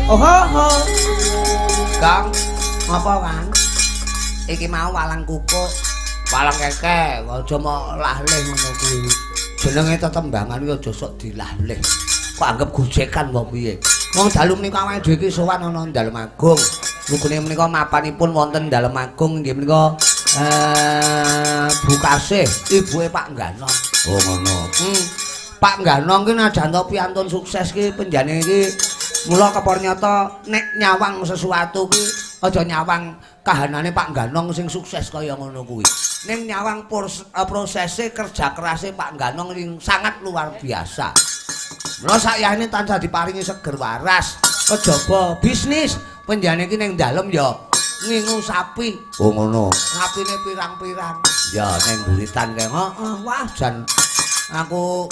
Oh ho. Kang, ngapa Kang? Iki mau walang kukuk, walang keke, aja mau lahleh ngono kuwi. Jenenge tetembangan kuwi aja sok dilahleh. Kok anggap gojekan apa piye? Wong dalu menika awake dhewe iki sowan ana Dalem Agung. Lugune menika mapanipun wonten Dalem Agung nggih menika Bu Kasih, ibuke Pak Ngganong. Oh ngono. Pak Ngganong ki najan to piantun sukses ki penjane iki mula kepornyata nek nyawang sesuatu ki aja nyawang kahanane Pak Ngganong sing sukses kaya ngono kuwi. Ning nyawang prosese kerja kerase Pak Ngganong sing sangat luar biasa. Mula sakyane tansah diparingi seger waras, kejaba bisnis penjane iki ning dalem ya ngingu sapi. Oh ngono. Sapine pirang-pirang. Ya ning buritan kene. Heeh, wah jan aku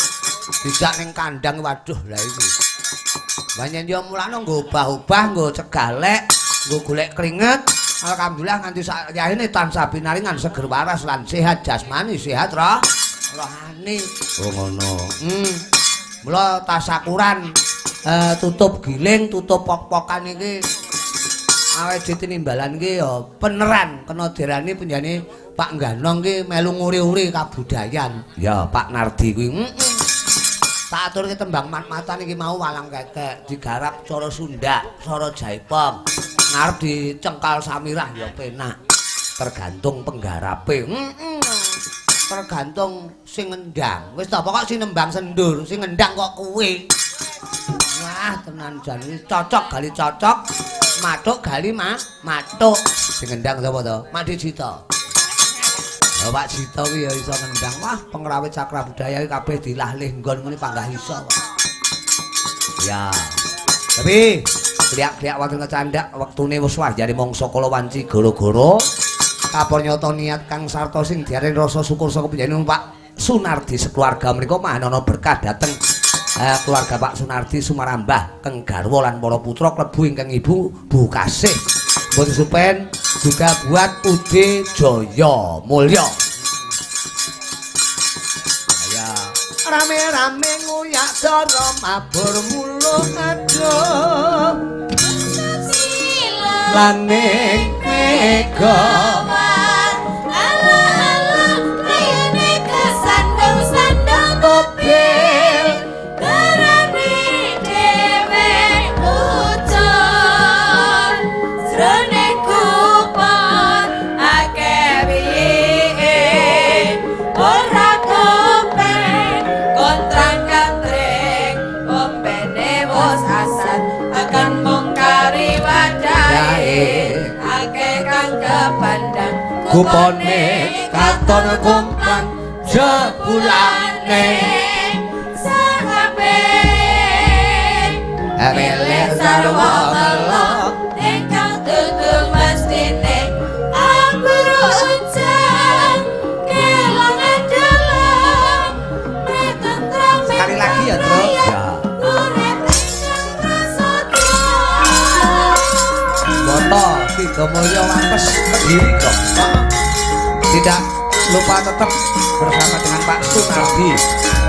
dijak ning kandang waduh lah iki. Banyak dia mulane nggo obah-obah, nggo cegalek, nggo golek keringet. Alhamdulillah nganti sakyane tansah pinaringan seger waras lan sehat jasmani, sehat rohani. Oh ngono. Mula tasakuran tutup giling, tutup pok-pokan iki awake dhewe tinimbalan iki ya peneran kena dirani penjane Pak Ngganong ki melu nguri-uri kabudayan. Ya Pak Nardi kuwi. Tak aturke tembang mat-matan iki mau walang ketek, digarap cara Sunda, cara Jaipong. Ngarep dicengkal samirah ya penak. Tergantung penggarape. Tergantung sing ngendang. Wis ta pokok sing nembang sendur, sing ngendang kok kuwi. Wah, tenan jan iki cocok gali cocok, mathuk gali mathuk. Sing ngendang sapa to? Mak Dicita. Ya Pak Cita kuwi ya iso ngendang. Wah, pengrawit cakra budaya iki kabeh dilahlih nggon ngene panggah iso. Ya. Tapi kliak-kliak wonten kecandak wektune wis wah jare mangsa kala wanci gara-gara kapornyata niat kang sarta sing diarani rasa syukur saka panjenengan Pak Sunardi sekeluarga menika manana berkah dhateng keluarga Pak Sunardi Sumarambah keng garwa lan para putra klebu ingkang ibu Bu Kasih. Mboten supen juga buat Ude Jaya Mulya. Ya, rame-rame nguyak cara mabur mulung adoh. Lan ning mega kupone katon kumpang jebulane sahabe emele sarwa melo ingkang dudu mestine amburu uncang kelangan dalam pretentrame. Sekali lagi ya Tro. Ya Boto Tiga Mulya Wampes Kediri kok. Tidak lupa tetap bersama dengan Pak Sunardi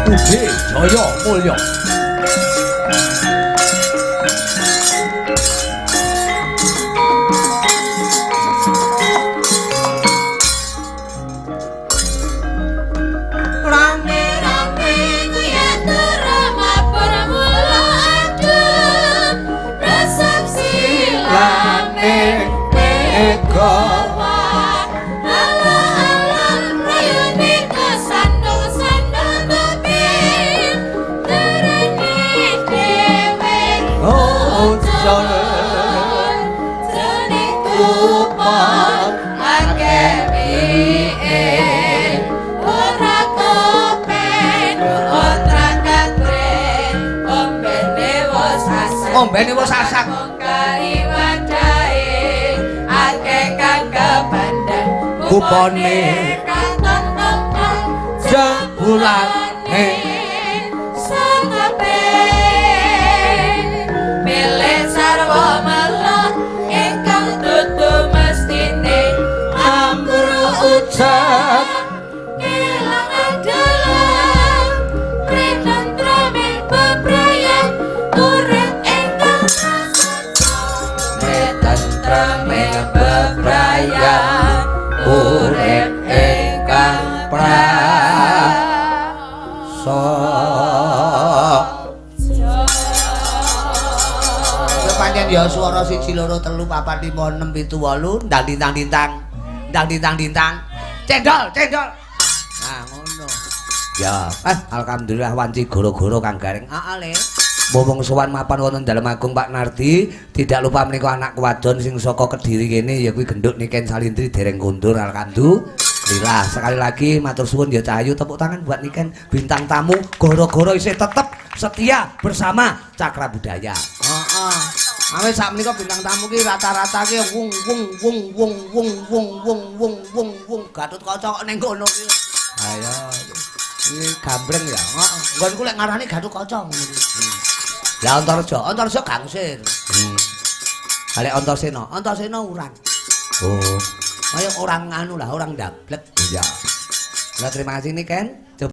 Ude Jaya Mulya. Rame-rame nguyat drama permula adem resepsi Lane mega ombene wis asak kari wadahe akeh kang kebandang kupone katon nongkrong jebulane sangape milih sarwa melo ingkang dudu mestine amburu ucap kelangan dalam pretentrame bebrayan urip ingkang kremeng bebrayan urip ingkang praso. Pancen ya swara 1 2 3 4 5 6 7 8 ndang dintang dintang ndang dintang dintang cendol cendol. Nah ngono. Ya, alhamdulillah wanci goro-goro Kang Gareng. Ale. Mumpung sowan mapan wonten dalem Agung Pak Nardi, tidak lupa menika anak wadon sing saka Kediri kene ya kuwi Genduk Niken Salintri dereng kondur alhamdulillah. Sekali lagi matur suwun ya Cahayu, tepuk tangan buat Niken bintang tamu goro-goro isih tetep setia bersama Cakra Budaya. Heeh. Awis sak menika bintang tamu ki rata-rata ki wung Gatot Kaca kok ning kono ki. Ayo. Iki gambreng ya. Heeh. Nggonku lek ngarani Gatot Kaca ngono ki. Lah Antareja gangsir. Kalek Antasena urang. Oh. Kaya orang anu lah, orang dablek. Iya. Lah terima kasih nih Ken.